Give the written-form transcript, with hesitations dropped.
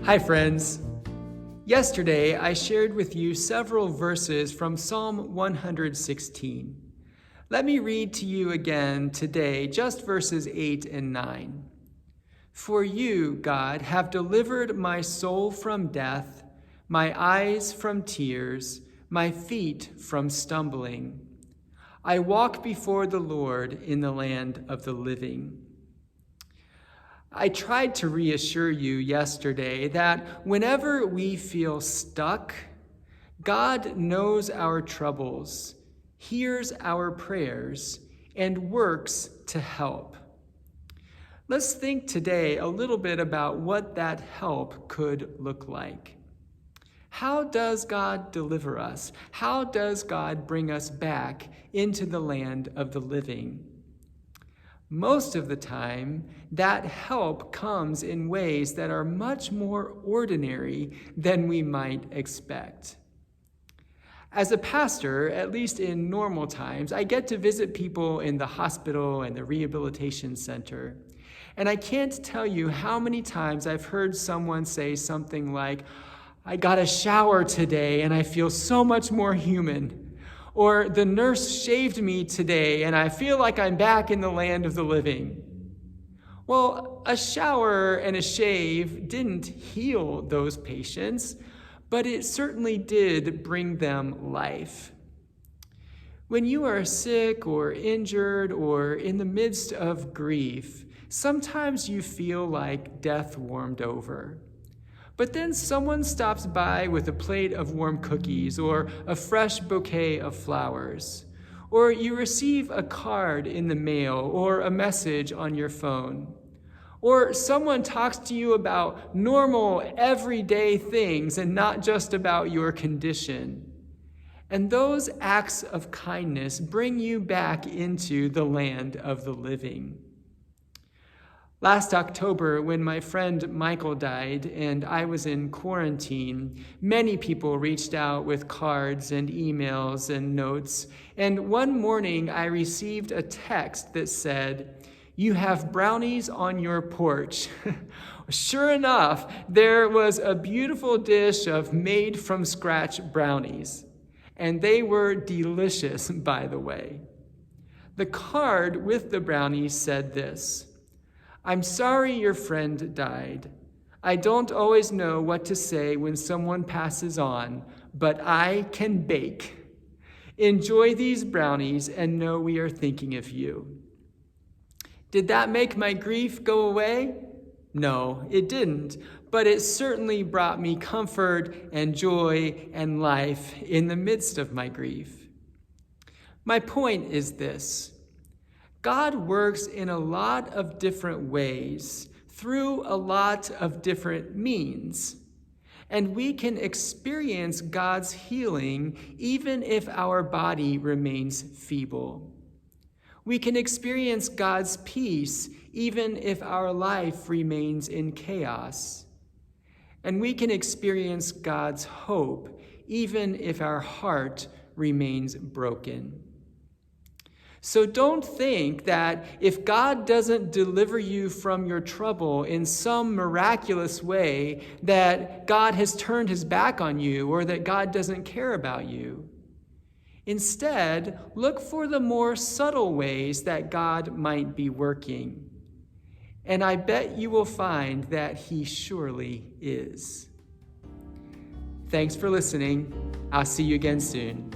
Hi, friends. Yesterday, I shared with you several verses from Psalm 116. Let me read to you again today just verses 8 and 9. For you, God, have delivered my soul from death, my eyes from tears, my feet from stumbling. I walk before the Lord in the land of the living. I tried to reassure you yesterday that whenever we feel stuck, God knows our troubles, hears our prayers, and works to help. Let's think today a little bit about what that help could look like. How does God deliver us? How does God bring us back into the land of the living? Most of the time, that help comes in ways that are much more ordinary than we might expect. As a pastor, at least in normal times, I get to visit people in the hospital and the rehabilitation center. And I can't tell you how many times I've heard someone say something like, "I got a shower today and I feel so much more human." Or, "The nurse shaved me today and I feel like I'm back in the land of the living." Well, a shower and a shave didn't heal those patients, but it certainly did bring them life. When you are sick or injured or in the midst of grief, sometimes you feel like death warmed over. But then someone stops by with a plate of warm cookies or a fresh bouquet of flowers, or you receive a card in the mail or a message on your phone, or someone talks to you about normal, everyday things and not just about your condition. And those acts of kindness bring you back into the land of the living. Last October, when my friend Michael died and I was in quarantine, many people reached out with cards and emails and notes. And one morning, I received a text that said, "You have brownies on your porch." Sure enough, there was a beautiful dish of made-from-scratch brownies. And they were delicious, by the way. The card with the brownies said this: "I'm sorry your friend died. I don't always know what to say when someone passes on, but I can bake. Enjoy these brownies and know we are thinking of you." Did that make my grief go away? No, it didn't, but it certainly brought me comfort and joy and life in the midst of my grief. My point is this: God works in a lot of different ways, through a lot of different means. And we can experience God's healing even if our body remains feeble. We can experience God's peace even if our life remains in chaos. And we can experience God's hope even if our heart remains broken. So don't think that if God doesn't deliver you from your trouble in some miraculous way, that God has turned his back on you or that God doesn't care about you. Instead, look for the more subtle ways that God might be working. And I bet you will find that he surely is. Thanks for listening. I'll see you again soon.